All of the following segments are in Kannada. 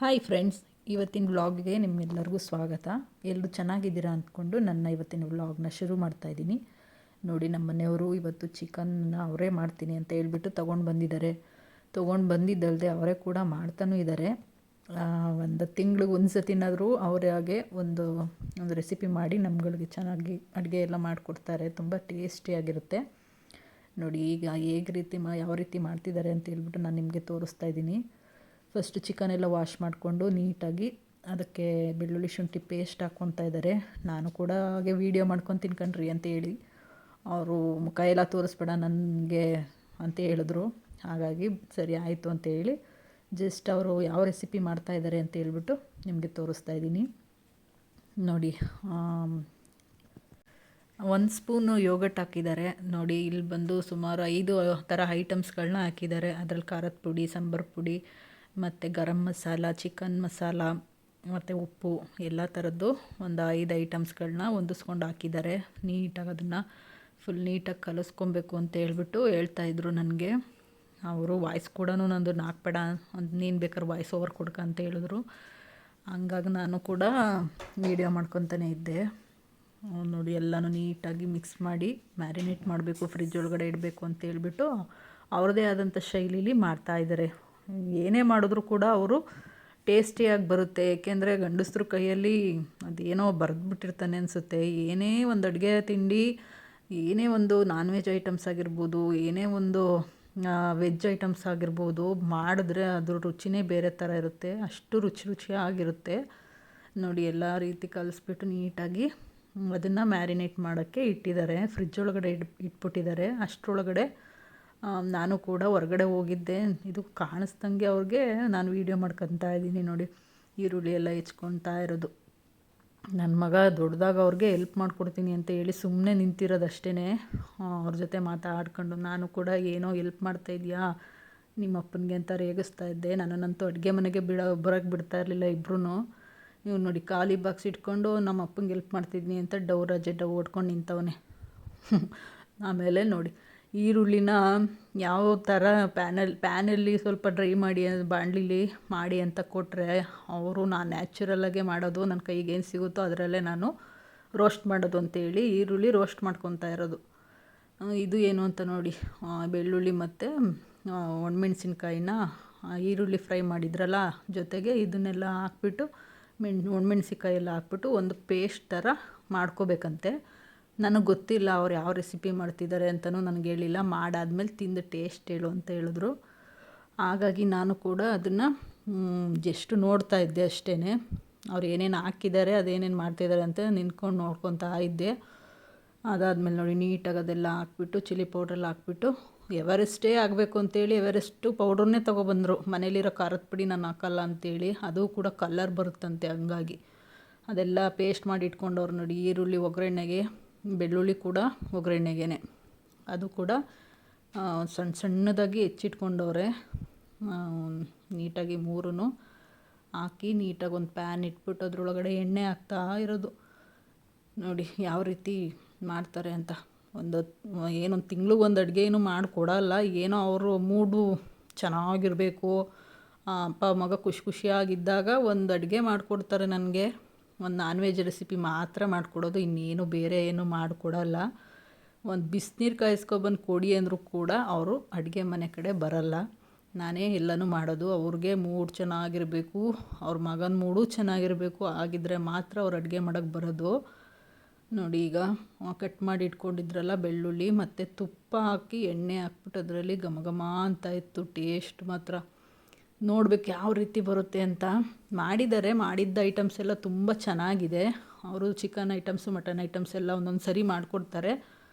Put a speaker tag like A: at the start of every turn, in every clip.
A: ಹಾಯ್ ಫ್ರೆಂಡ್ಸ್, ಇವತ್ತಿನ ವ್ಲಾಗ್ಗೆ ನಿಮ್ಮೆಲ್ಲರಿಗೂ ಸ್ವಾಗತ. ಎಲ್ಲರೂ ಚೆನ್ನಾಗಿದ್ದೀರಾ ಅಂದ್ಕೊಂಡು ನನ್ನ ಇವತ್ತಿನ ವ್ಲಾಗ್ನ ಶುರು ಮಾಡ್ತಾಯಿದ್ದೀನಿ. ನೋಡಿ, ನಮ್ಮ ಮನೆಯವರು ಇವತ್ತು ಚಿಕನ್ನ ಅವರೇ ಮಾಡ್ತೀನಿ ಅಂತ ಹೇಳ್ಬಿಟ್ಟು ತೊಗೊಂಡು ಬಂದಿದ್ದಾರೆ. ತೊಗೊಂಡು ಬಂದಿದ್ದಲ್ಲದೆ ಅವರೇ ಕೂಡ ಮಾಡ್ತಾನೂ ಇದ್ದಾರೆ. ಒಂದು ತಿಂಗ್ಳಿಗೆ ಒಂದು ಸತಿನಾದರೂ ಅವರಾಗೆ ಒಂದು ರೆಸಿಪಿ ಮಾಡಿ ನಮ್ಗಳಿಗೆ ಚೆನ್ನಾಗಿ ಅಡುಗೆ ಎಲ್ಲ ಮಾಡಿಕೊಡ್ತಾರೆ. ತುಂಬ ಟೇಸ್ಟಿಯಾಗಿರುತ್ತೆ. ನೋಡಿ, ಈಗ ಯಾವ ರೀತಿ ಮಾಡ್ತಿದ್ದಾರೆ ಅಂತ ಹೇಳ್ಬಿಟ್ಟು ನಾನು ನಿಮಗೆ ತೋರಿಸ್ತಾ ಇದ್ದೀನಿ. ಫಸ್ಟು ಚಿಕನ್ ಎಲ್ಲ ವಾಶ್ ಮಾಡಿಕೊಂಡು ನೀಟಾಗಿ ಅದಕ್ಕೆ ಬೆಳ್ಳುಳ್ಳಿ ಶುಂಠಿ ಪೇಸ್ಟ್ ಹಾಕ್ಕೊತಾ ಇದ್ದಾರೆ. ನಾನು ಕೂಡ ಹಾಗೆ ವೀಡಿಯೋ ಮಾಡ್ಕೊಂಡು ತಿನ್ಕೊಂಡ್ರಿ ಅಂತ ಹೇಳಿ ಅವರು ಮುಖ ಎಲ್ಲ ತೋರಿಸ್ಬೇಡ ನನಗೆ ಅಂತ ಹೇಳಿದ್ರು. ಹಾಗಾಗಿ ಸರಿ ಆಯಿತು ಅಂತೇಳಿ ಜಸ್ಟ್ ಅವರು ಯಾವ ರೆಸಿಪಿ ಮಾಡ್ತಾಯಿದ್ದಾರೆ ಅಂತ ಹೇಳ್ಬಿಟ್ಟು ನಿಮಗೆ ತೋರಿಸ್ತಾ ಇದ್ದೀನಿ. ನೋಡಿ, 1 ಸ್ಪೂನು ಯೋಗಟ್ ಹಾಕಿದ್ದಾರೆ. ನೋಡಿ, ಇಲ್ಲಿ ಬಂದು ಸುಮಾರು 5 ಥರ ಐಟಮ್ಸ್ಗಳನ್ನ ಹಾಕಿದ್ದಾರೆ. ಅದರಲ್ಲಿ ಖಾರದ ಪುಡಿ, ಸಾಂಬಾರು ಪುಡಿ ಮತ್ತು ಗರಂ ಮಸಾಲ, ಚಿಕನ್ ಮಸಾಲ ಮತ್ತು ಉಪ್ಪು ಎಲ್ಲ ಥರದ್ದು ಒಂದು 5 ಐಟಮ್ಸ್ಗಳನ್ನ ಹೊಂದಿಸ್ಕೊಂಡು ಹಾಕಿದ್ದಾರೆ. ನೀಟಾಗಿ ಅದನ್ನು ಫುಲ್ ನೀಟಾಗಿ ಕಲಿಸ್ಕೊಬೇಕು ಅಂತ ಹೇಳ್ಬಿಟ್ಟು ಹೇಳ್ತಾಯಿದ್ರು ನನಗೆ. ಅವರು ವಾಯ್ಸ್ ಕೂಡ ನಂದು ಹಾಕ್ಬೇಡ ಅಂತ, ನೀನು ಬೇಕಾದ್ರೆ ವಾಯ್ಸ್ ಓವರ್ ಕೊಡ್ಕ ಅಂತ ಹೇಳಿದ್ರು. ಹಂಗಾಗಿ ನಾನು ಕೂಡ ವೀಡಿಯೋ ಮಾಡ್ಕೊತಾನೆ ಇದ್ದೆ. ನೋಡಿ, ಎಲ್ಲನೂ ನೀಟಾಗಿ ಮಿಕ್ಸ್ ಮಾಡಿ ಮ್ಯಾರಿನೇಟ್ ಮಾಡಬೇಕು, ಫ್ರಿಜ್ ಒಳಗಡೆ ಇಡಬೇಕು ಅಂತ ಹೇಳ್ಬಿಟ್ಟು ಅವ್ರದ್ದೇ ಆದಂಥ ಶೈಲಿಲಿ ಮಾಡ್ತಾಯಿದ್ದಾರೆ. ಏನೇ ಮಾಡಿದ್ರು ಕೂಡ ಅವರು ಟೇಸ್ಟಿಯಾಗಿ ಬರುತ್ತೆ. ಏಕೆಂದರೆ ಗಂಡಸ್ರ ಕೈಯಲ್ಲಿ ಅದೇನೋ ಬರೆದ್ಬಿಟ್ಟಿರ್ತಾನೆ ಅನಿಸುತ್ತೆ. ಏನೇ ಒಂದು ಅಡುಗೆ ತಿಂಡಿ, ಏನೇ ಒಂದು ನಾನ್ ವೆಜ್ ಐಟಮ್ಸ್ ಆಗಿರ್ಬೋದು, ಏನೇ ಒಂದು ವೆಜ್ ಐಟಮ್ಸ್ ಆಗಿರ್ಬೋದು, ಮಾಡಿದ್ರೆ ಅದ್ರ ರುಚಿನೇ ಬೇರೆ ಥರ ಇರುತ್ತೆ. ಅಷ್ಟು ರುಚಿಯಾಗಿರುತ್ತೆ. ನೋಡಿ, ಎಲ್ಲ ರೀತಿ ಕಲಿಸ್ಬಿಟ್ಟು ನೀಟಾಗಿ ಅದನ್ನು ಮ್ಯಾರಿನೇಟ್ ಮಾಡೋಕ್ಕೆ ಇಟ್ಟಿದ್ದಾರೆ. ಫ್ರಿಜ್ ಒಳಗಡೆ ಇಟ್ಬಿಟ್ಟಿದ್ದಾರೆ. ಅಷ್ಟರೊಳಗಡೆ ನಾನು ಕೂಡ ಹೊರಗಡೆ ಹೋಗಿದ್ದೆ. ಇದು ಕಾಣಿಸ್ದಂಗೆ ಅವ್ರಿಗೆ ನಾನು ವೀಡಿಯೋ ಮಾಡ್ಕೊತಾ ಇದ್ದೀನಿ. ನೋಡಿ, ಈರುಳ್ಳಿ ಎಲ್ಲ ಹೆಚ್ಕೊತಾ ಇರೋದು. ನನ್ನ ಮಗ ದೊಡ್ಡದಾಗ ಅವ್ರಿಗೆ ಹೆಲ್ಪ್ ಮಾಡಿಕೊಡ್ತೀನಿ ಅಂತ ಹೇಳಿ ಸುಮ್ಮನೆ ನಿಂತಿರೋದಷ್ಟೇ. ಅವ್ರ ಜೊತೆ ಮಾತಾಡ್ಕೊಂಡು ನಾನು ಕೂಡ ಏನೋ ಹೆಲ್ಪ್ ಮಾಡ್ತಾಯಿದ್ಯಾ ನಿಮ್ಮ ಅಪ್ಪನಿಗೆ ಅಂತ ರೇಗಿಸ್ತಾ ಇದ್ದೆ. ನನ್ನನ್ನಂತೂ ಅಡುಗೆ ಮನೆಗೆ ಬರೋಕ್ಕೆ ಬಿಡ್ತಾ ಇರಲಿಲ್ಲ ಇಬ್ಬರೂ. ನೀವು ನೋಡಿ, ಖಾಲಿ ಬಾಕ್ಸ್ ಇಟ್ಕೊಂಡು ನಮ್ಮ ಅಪ್ಪಂಗೆ ಹೆಲ್ಪ್ ಮಾಡ್ತಿದ್ನಿ ಅಂತ ಡವ್ ಓಡ್ಕೊಂಡು ನಿಂತವನೆ. ಆಮೇಲೆ ನೋಡಿ, ಈರುಳ್ಳಿನ ಯಾವ ಥರ ಪ್ಯಾನಲ್ಲಿ ಸ್ವಲ್ಪ ಡ್ರೈ ಮಾಡಿ ಬಾಣಲಿಲಿ ಮಾಡಿ ಅಂತ ಕೊಟ್ಟರೆ ಅವರು ನಾನು ನ್ಯಾಚುರಲಾಗೆ ಮಾಡೋದು, ನನ್ನ ಕೈಗೆ ಏನು ಸಿಗುತ್ತೋ ಅದರಲ್ಲೇ ನಾನು ರೋಸ್ಟ್ ಮಾಡೋದು ಅಂತೇಳಿ ಈರುಳ್ಳಿ ರೋಸ್ಟ್ ಮಾಡ್ಕೊತಾ ಇರೋದು. ಇದು ಏನು ಅಂತ ನೋಡಿ, ಬೆಳ್ಳುಳ್ಳಿ ಮತ್ತು ಒಣಮೆಣ್ಸಿನ್ಕಾಯಿನ ಈರುಳ್ಳಿ ಫ್ರೈ ಮಾಡಿದ್ರಲ್ಲ ಜೊತೆಗೆ ಇದನ್ನೆಲ್ಲ ಹಾಕ್ಬಿಟ್ಟು ಒಣಮೆಣ್ಸಿನ್ಕಾಯಿ ಎಲ್ಲ ಹಾಕ್ಬಿಟ್ಟು ಒಂದು ಪೇಸ್ಟ್ ಥರ ಮಾಡ್ಕೋಬೇಕಂತೆ. ನನಗೆ ಗೊತ್ತಿಲ್ಲ ಅವ್ರು ಯಾವ ರೆಸಿಪಿ ಮಾಡ್ತಿದ್ದಾರೆ ಅಂತಲೂ ನನಗೆ ಹೇಳಿಲ್ಲ. ಮಾಡಾದ್ಮೇಲೆ ತಿಂದು ಟೇಸ್ಟ್ ಹೇಳು ಅಂತ ಹೇಳಿದ್ರು. ಹಾಗಾಗಿ ನಾನು ಕೂಡ ಅದನ್ನು ಜಸ್ಟ್ ನೋಡ್ತಾ ಇದ್ದೆ ಅಷ್ಟೇ. ಅವ್ರು ಏನೇನು ಹಾಕಿದ್ದಾರೆ, ಅದೇನೇನು ಮಾಡ್ತಿದ್ದಾರೆ ಅಂತ ನಿಂತ್ಕೊಂಡು ನೋಡ್ಕೊತಾ ಇದ್ದೆ. ಅದಾದಮೇಲೆ ನೋಡಿ, ನೀಟಾಗಿ ಅದೆಲ್ಲ ಹಾಕ್ಬಿಟ್ಟು ಚಿಲ್ಲಿ ಪೌಡ್ರೆಲ್ಲ ಹಾಕ್ಬಿಟ್ಟು ಎವರೆಸ್ಟೇ ಆಗಬೇಕು ಅಂತೇಳಿ ಎವರೆಸ್ಟು ಪೌಡ್ರನ್ನೇ ತೊಗೊಬಂದರು. ಮನೇಲಿರೋ ಖಾರದ ಪುಡಿ ನಾನು ಹಾಕಲ್ಲ ಅಂತೇಳಿ, ಅದು ಕೂಡ ಕಲರ್ ಬರುತ್ತಂತೆ. ಹಂಗಾಗಿ ಅದೆಲ್ಲ ಪೇಸ್ಟ್ ಮಾಡಿ ಇಟ್ಕೊಂಡವ್ರು. ನೋಡಿ, ಈರುಳ್ಳಿ ಒಗ್ಗರಣೆಗೆ, ಬೆಳ್ಳುಳ್ಳಿ ಕೂಡ ಒಗ್ಗರಣೆಗೆ, ಅದು ಕೂಡ ಸಣ್ಣದಾಗಿ ಹೆಚ್ಚಿಟ್ಕೊಂಡವ್ರೆ. ನೀಟಾಗಿ 3 ಹಾಕಿ ನೀಟಾಗಿ ಒಂದು ಪ್ಯಾನ್ ಇಟ್ಬಿಟ್ಟು ಅದ್ರೊಳಗಡೆ ಎಣ್ಣೆ ಹಾಕ್ತಾ ಇರೋದು. ನೋಡಿ ಯಾವ ರೀತಿ ಮಾಡ್ತಾರೆ ಅಂತ. ಏನೊಂದು ತಿಂಗ್ಳಿಗೆ ಒಂದು ಅಡುಗೆ ಏನೂ ಮಾಡಿಕೊಡಲ್ಲ. ಏನೋ ಅವರು ಮೂಡು ಚೆನ್ನಾಗಿರಬೇಕು, ಅಪ್ಪ ಮಗ ಖುಷಿಯಾಗಿದ್ದಾಗ ಒಂದು ಅಡುಗೆ ಮಾಡಿಕೊಡ್ತಾರೆ ನನಗೆ. ಒಂದು ನಾನ್ ವೆಜ್ ರೆಸಿಪಿ ಮಾತ್ರ ಮಾಡಿಕೊಡೋದು, ಇನ್ನೇನು ಬೇರೆ ಏನು ಮಾಡಿಕೊಡಲ್ಲ. ಒಂದು ಬಿಸಿನೀರು ಕಾಯಿಸ್ಕೊಬಂದು ಕೊಡಿ ಅಂದರೂ ಕೂಡ ಅವರು ಅಡುಗೆ ಮನೆ ಕಡೆ ಬರಲ್ಲ. ನಾನೇ ಎಲ್ಲನೂ ಮಾಡೋದು. ಅವ್ರಿಗೆ ಮೂಡ್ ಚೆನ್ನಾಗಿರಬೇಕು, ಅವ್ರ ಮಗನ ಮೂಡು ಚೆನ್ನಾಗಿರಬೇಕು, ಆಗಿದ್ದರೆ ಮಾತ್ರ ಅವ್ರು ಅಡುಗೆ ಮಾಡೋಕ್ಕೆ ಬರೋದು. ನೋಡಿ, ಈಗ ಕಟ್ ಮಾಡಿ ಇಟ್ಕೊಂಡಿದ್ರಲ್ಲ ಬೆಳ್ಳುಳ್ಳಿ ಮತ್ತು ತುಪ್ಪ ಹಾಕಿ ಎಣ್ಣೆ ಹಾಕ್ಬಿಟ್ಟು ಅದರಲ್ಲಿ ಘಮ ಅಂತ ಇತ್ತು. ಟೇಸ್ಟ್ ಮಾತ್ರ ನೋಡ್ಬೇಕು ಯಾವ ರೀತಿ ಬರುತ್ತೆ ಅಂತ. ಮಾಡಿದ್ದ ಐಟಮ್ಸ್ ಎಲ್ಲ ತುಂಬ ಚೆನ್ನಾಗಿದೆ. ಅವರು ಚಿಕನ್ ಐಟಮ್ಸು, ಮಟನ್ ಐಟಮ್ಸ್ ಎಲ್ಲ ಒಂದೊಂದು ಸರಿ ಮಾಡಿಕೊಡ್ತಾರೆ,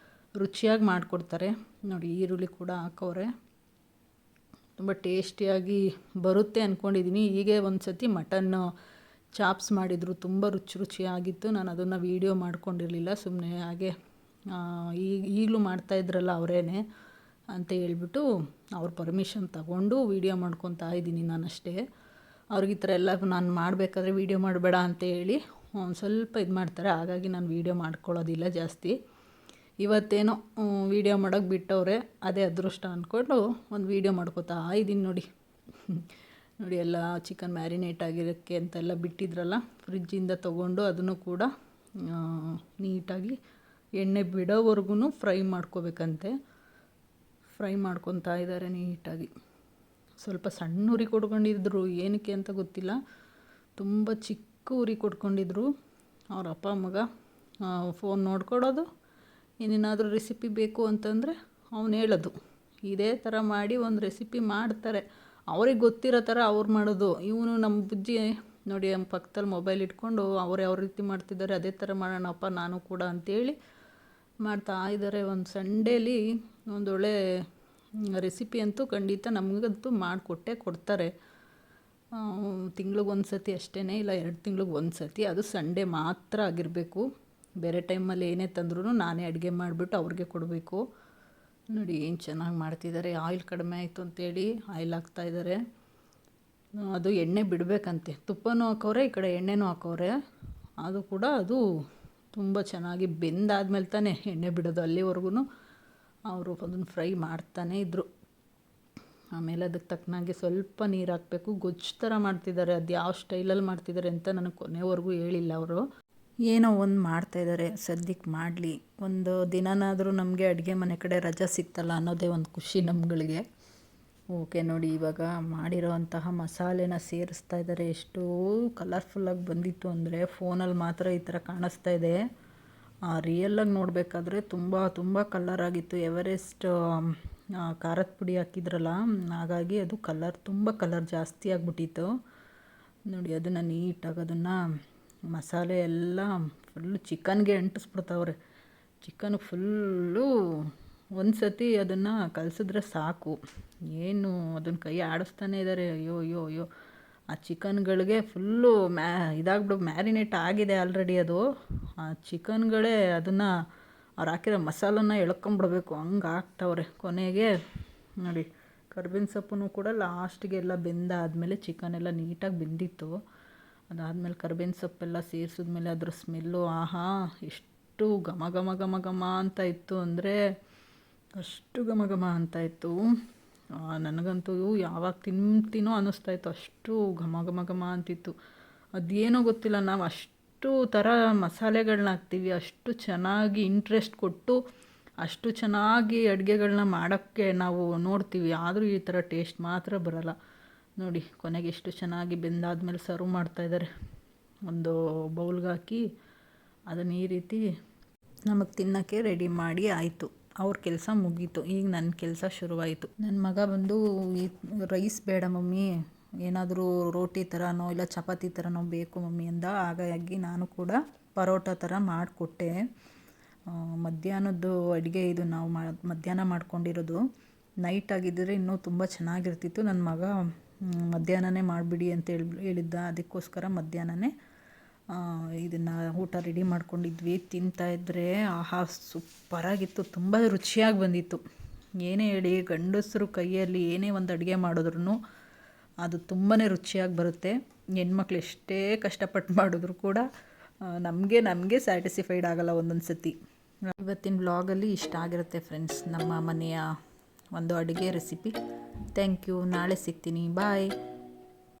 A: ರುಚಿಯಾಗಿ ಮಾಡಿಕೊಡ್ತಾರೆ. ನೋಡಿ, ಈರುಳ್ಳಿ ಕೂಡ ಹಾಕವ್ರೆ. ತುಂಬ ಟೇಸ್ಟಿಯಾಗಿ ಬರುತ್ತೆ ಅಂದ್ಕೊಂಡಿದ್ದೀನಿ. ಹೀಗೆ ಒಂದು ಸತಿ ಮಟನ್ ಚಾಪ್ಸ್ ಮಾಡಿದರು, ತುಂಬ ರುಚಿಯಾಗಿತ್ತು. ನಾನು ಅದನ್ನು ವೀಡಿಯೋ ಮಾಡ್ಕೊಂಡಿರಲಿಲ್ಲ, ಸುಮ್ಮನೆ ಹಾಗೆ ಈಗಲೂ ಮಾಡ್ತಾಯಿದ್ರಲ್ಲ ಅವರೇನೆ ಅಂತ ಹೇಳ್ಬಿಟ್ಟು ಅವ್ರ ಪರ್ಮಿಷನ್ ತಗೊಂಡು ವೀಡಿಯೋ ಮಾಡ್ಕೊತಾ ಇದ್ದೀನಿ ನಾನಷ್ಟೇ. ಅವ್ರಿಗೆ ಈ ಥರ ಎಲ್ಲ ನಾನು ಮಾಡಬೇಕಾದ್ರೆ ವೀಡಿಯೋ ಮಾಡಬೇಡ ಅಂತ ಹೇಳಿ ಒಂದು ಸ್ವಲ್ಪ ಇದು ಮಾಡ್ತಾರೆ. ಹಾಗಾಗಿ ನಾನು ವೀಡಿಯೋ ಮಾಡ್ಕೊಳ್ಳೋದಿಲ್ಲ ಜಾಸ್ತಿ. ಇವತ್ತೇನೋ ವೀಡಿಯೋ ಮಾಡೋಕ್ಕೆ ಬಿಟ್ಟವ್ರೆ, ಅದೇ ಅದೃಷ್ಟ ಅಂದ್ಕೊಂಡು ಒಂದು ವೀಡಿಯೋ ಮಾಡ್ಕೊತಾ ಇದ್ದೀನಿ. ನೋಡಿ, ನೋಡಿ ಎಲ್ಲ ಚಿಕನ್ ಮ್ಯಾರಿನೇಟ್ ಆಗಿರೋಕ್ಕೆ ಅಂತೆಲ್ಲ ಬಿಟ್ಟಿದ್ರಲ್ಲ, ಫ್ರಿಜ್ಜಿಂದ ತೊಗೊಂಡು ಅದನ್ನು ಕೂಡ ನೀಟಾಗಿ ಎಣ್ಣೆ ಬಿಡೋವರೆಗೂ ಫ್ರೈ ಮಾಡ್ಕೋಬೇಕಂತೆ. ಫ್ರೈ ಮಾಡ್ಕೊತಾ ಇದ್ದಾರೆ ನೀಟಾಗಿ. ಸ್ವಲ್ಪ ಸಣ್ಣ ಉರಿ ಕೊಡ್ಕೊಂಡಿದ್ರು, ಏನಕ್ಕೆ ಅಂತ ಗೊತ್ತಿಲ್ಲ. ತುಂಬ ಚಿಕ್ಕ ಉರಿ ಕೊಟ್ಕೊಂಡಿದ್ರು. ಅವ್ರ ಅಪ್ಪ ಮಗ ಫೋನ್ ನೋಡ್ಕೊಡೋದು, ಏನೇನಾದರೂ ರೆಸಿಪಿ ಬೇಕು ಅಂತಂದರೆ ಅವನು ಹೇಳೋದು. ಇದೇ ಥರ ಮಾಡಿ ಒಂದು ರೆಸಿಪಿ ಮಾಡ್ತಾರೆ, ಅವ್ರಿಗೆ ಗೊತ್ತಿರೋ ಥರ ಅವ್ರು ಮಾಡೋದು. ಇವನು ನಮ್ಮ ಬುಜ್ಜಿ ನೋಡಿ ಪಕ್ಕದಲ್ಲಿ ಮೊಬೈಲ್ ಇಟ್ಕೊಂಡು ಅವ್ರು ಯಾವ ರೀತಿ ಮಾಡ್ತಿದ್ದಾರೆ ಅದೇ ಥರ ಮಾಡೋಣಪ್ಪ ನಾನು ಕೂಡ ಅಂತೇಳಿ ಮಾಡ್ತಾ ಇದ್ದಾರೆ. ಒಂದು ಸಂಡೇಲಿ ಒಂದೊಳ್ಳೆ ರೆಸಿಪಿ ಅಂತೂ ಖಂಡಿತ ನಮಗಂತೂ ಮಾಡಿಕೊಟ್ಟೇ ಕೊಡ್ತಾರೆ. ತಿಂಗ್ಳಿಗೆ ಒಂದು ಸತಿ ಅಷ್ಟೇ, ಇಲ್ಲ 2 ತಿಂಗ್ಳಿಗೆ ಒಂದು ಸತಿ, ಅದು ಸಂಡೇ ಮಾತ್ರ ಆಗಿರಬೇಕು. ಬೇರೆ ಟೈಮಲ್ಲಿ ಏನೇ ತಂದ್ರೂ ನಾನೇ ಅಡುಗೆ ಮಾಡಿಬಿಟ್ಟು ಅವ್ರಿಗೆ ಕೊಡಬೇಕು. ನೋಡಿ ಏನು ಚೆನ್ನಾಗಿ ಮಾಡ್ತಿದ್ದಾರೆ. ಆಯಿಲ್ ಕಡಿಮೆ ಆಯಿತು ಅಂತೇಳಿ ಆಯಿಲ್ ಹಾಕ್ತಾಯಿದ್ದಾರೆ. ಅದು ಎಣ್ಣೆ ಬಿಡಬೇಕಂತೆ, ತುಪ್ಪನೂ ಹಾಕವ್ರೆ, ಈ ಕಡೆ ಎಣ್ಣೆನೂ ಹಾಕವ್ರೆ. ಅದು ಕೂಡ ಅದು ತುಂಬ ಚೆನ್ನಾಗಿ ಬೆಂದಾದ್ಮೇಲೆ ತಾನೇ ಎಣ್ಣೆ ಬಿಡೋದು. ಅಲ್ಲಿವರೆಗೂ ಅವರು ಅದನ್ನು ಫ್ರೈ ಮಾಡ್ತಾನೇ ಇದ್ದರು. ಆಮೇಲೆ ಅದಕ್ಕೆ ತಕ್ಕನಾಗೆ ಸ್ವಲ್ಪ ನೀರು ಹಾಕಬೇಕು. ಗೊಜ್ಜು ಥರ ಮಾಡ್ತಿದ್ದಾರೆ. ಅದು ಯಾವ ಸ್ಟೈಲಲ್ಲಿ ಮಾಡ್ತಿದ್ದಾರೆ ಅಂತ ನನಗೆ ಕೊನೆವರೆಗೂ ಹೇಳಿಲ್ಲ ಅವರು. ಏನೋ ಒಂದು ಮಾಡ್ತಾಯಿದ್ದಾರೆ, ಸದ್ಯಕ್ಕೆ ಮಾಡಲಿ. ಒಂದು ದಿನನಾದರೂ ನಮಗೆ ಅಡುಗೆ ಮನೆ ಕಡೆ ರಜೆ ಸಿಗ್ತಲ್ಲ ಅನ್ನೋದೇ ಒಂದು ಖುಷಿ ನಮ್ಗಳಿಗೆ. ಓಕೆ ನೋಡಿ, ಇವಾಗ ಮಾಡಿರೋವಂತಹ ಮಸಾಲೆನ ಸೇರಿಸ್ತಾ ಇದ್ದಾರೆ. ಎಷ್ಟು ಕಲರ್ಫುಲ್ಲಾಗಿ ಬಂದಿತ್ತು ಅಂದರೆ ಫೋನಲ್ಲಿ ಮಾತ್ರ ಈ ಥರ ಕಾಣಿಸ್ತಾ ಇದೆ. ರಿಯಲ್ಲಾಗಿ ನೋಡಬೇಕಾದ್ರೆ ತುಂಬ ತುಂಬ ಕಲರಾಗಿತ್ತು. ಎವರೆಸ್ಟ್ ಖಾರದ ಪುಡಿ ಹಾಕಿದ್ರಲ್ಲ, ಹಾಗಾಗಿ ಅದು ತುಂಬ ಕಲರ್ ಜಾಸ್ತಿ ಆಗಿಬಿಟ್ಟಿತ್ತು. ನೋಡಿ ಅದನ್ನು ನೀಟಾಗಿ ಅದನ್ನು ಮಸಾಲೆ ಎಲ್ಲ ಫುಲ್ಲು ಚಿಕನ್ಗೆ ಅಂಟಿಸ್ಬಿಡ್ತಾವ್ರೆ. ಚಿಕನ್ ಫುಲ್ಲು ಒಂದು ಸತಿ ಅದನ್ನು ಕಲಸಿದ್ರೆ ಸಾಕು, ಏನು ಅದನ್ನು ಕೈ ಆಡಿಸ್ತಾನೆ ಇದ್ದಾರೆ. ಅಯ್ಯೋ ಅಯ್ಯೋ ಅಯ್ಯೋ, ಆ ಚಿಕನ್ಗಳಿಗೆ ಫುಲ್ಲು ಮ್ಯಾರಿನೇಟ್ ಆಗಿದೆ ಆಲ್ರೆಡಿ. ಅದು ಆ ಚಿಕನ್ಗಳೇ ಅದನ್ನು ಅವ್ರು ಹಾಕಿರೋ ಮಸಾಲನ್ನ ಎಳ್ಕೊಂಬಿಡ್ಬೇಕು, ಹಂಗೆ ಹಾಕ್ತವ್ರೆ. ಕೊನೆಗೆ ನೋಡಿ ಕರ್ಬೇವಿನ ಸೊಪ್ಪು ಕೂಡ ಲಾಸ್ಟಿಗೆ ಎಲ್ಲ ಬೆಂದಾದಮೇಲೆ ಚಿಕನ್ ಎಲ್ಲ ನೀಟಾಗಿ ಬೆಂದಿತ್ತು. ಅದಾದಮೇಲೆ ಕರ್ಬೇವಿನ ಸೊಪ್ಪೆಲ್ಲ ಸೇರಿಸಿದ್ಮೇಲೆ ಅದ್ರ ಸ್ಮೆಲ್ಲು ಆಹಾ ಎಷ್ಟು ಘಮ ಘಮ ಘಮ ಘಮ ಅಂತ ಇತ್ತು ಅಂದರೆ ಅಷ್ಟು ಘಮ ಘಮ ಅಂತ ಇತ್ತು. ನನಗಂತೂ ಯಾವಾಗ ತಿಂತೀನೋ ಅನ್ನಿಸ್ತಾಯಿತ್ತು, ಅಷ್ಟು ಘಮ ಘಮ ಘಮ ಅಂತಿತ್ತು. ಅದೇನೋ ಗೊತ್ತಿಲ್ಲ, ನಾವು ಅಷ್ಟು ಥರ ಮಸಾಲೆಗಳನ್ನ ಹಾಕ್ತೀವಿ, ಅಷ್ಟು ಚೆನ್ನಾಗಿ ಇಂಟ್ರೆಸ್ಟ್ ಕೊಟ್ಟು ಅಷ್ಟು ಚೆನ್ನಾಗಿ ಅಡುಗೆಗಳನ್ನ ಮಾಡೋಕ್ಕೆ ನಾವು ನೋಡ್ತೀವಿ, ಆದರೂ ಈ ಥರ ಟೇಸ್ಟ್ ಮಾತ್ರ ಬರೋಲ್ಲ. ನೋಡಿ ಕೊನೆಗೆ ಎಷ್ಟು ಚೆನ್ನಾಗಿ ಬೆಂದಾದ್ಮೇಲೆ ಸರ್ವ್ ಮಾಡ್ತಾಯಿದ್ದಾರೆ. ಒಂದು ಬೌಲ್ಗೆ ಹಾಕಿ ಅದನ್ನು ಈ ರೀತಿ ನಮಗೆ ತಿನ್ನೋಕ್ಕೆ ರೆಡಿ ಮಾಡಿ ಆಯಿತು. ಅವ್ರ ಕೆಲಸ ಮುಗೀತು. ಈಗ ನನ್ನ ಕೆಲಸ ಶುರುವಾಯಿತು. ನನ್ನ ಮಗ ಬಂದು ಈ ರೈಸ್ ಬೇಡ ಮಮ್ಮಿ, ಏನಾದರೂ ರೋಟಿ ಥರನೋ ಇಲ್ಲ ಚಪಾತಿ ಥರನೋ ಬೇಕು ಮಮ್ಮಿ ಅಂದ. ಹಾಗಾಗಿ ನಾನು ಕೂಡ ಪರೋಟ ಥರ ಮಾಡಿಕೊಟ್ಟೆ. ಮಧ್ಯಾಹ್ನದ್ದು ಅಡುಗೆ ಇದು ನಾವು ಮಧ್ಯಾಹ್ನ ಮಾಡ್ಕೊಂಡಿರೋದು. ನೈಟ್ ಆಗಿದ್ದರೆ ಇನ್ನೂ ತುಂಬ ಚೆನ್ನಾಗಿರ್ತಿತ್ತು. ನನ್ನ ಮಗ ಮಧ್ಯಾಹ್ನನೇ ಮಾಡಿಬಿಡಿ ಅಂತ ಹೇಳಿದ್ದ. ಅದಕ್ಕೋಸ್ಕರ ಮಧ್ಯಾಹ್ನನೇ ಇದನ್ನು ಊಟ ರೆಡಿ ಮಾಡ್ಕೊಂಡಿದ್ವಿ. ತಿಂತಾಯಿದ್ರೆ ಆಹಾ ಸೂಪರಾಗಿತ್ತು, ತುಂಬ ರುಚಿಯಾಗಿ ಬಂದಿತ್ತು. ಏನೇ ಹೇಳಿ, ಗಂಡಸರು ಕೈಯಲ್ಲಿ ಏನೇ ಒಂದು ಅಡುಗೆ ಮಾಡಿದ್ರೂ ಅದು ತುಂಬಾ ರುಚಿಯಾಗಿ ಬರುತ್ತೆ. ಹೆಣ್ಮಕ್ಳು ಎಷ್ಟೇ ಕಷ್ಟಪಟ್ಟು ಮಾಡಿದ್ರು ಕೂಡ ನಮಗೆ ಸ್ಯಾಟಿಸ್ಫೈಡ್ ಆಗೋಲ್ಲ ಒಂದೊಂದು ಸತಿ. ಇವತ್ತಿನ ವ್ಲಾಗಲ್ಲಿ ಇಷ್ಟ ಆಗಿರುತ್ತೆ ಫ್ರೆಂಡ್ಸ್, ನಮ್ಮ ಮನೆಯ ಒಂದು ಅಡುಗೆ ರೆಸಿಪಿ. Thank you. ನಾಳೆ ಸಿಗ್ತೀನಿ. ಬಾಯ್.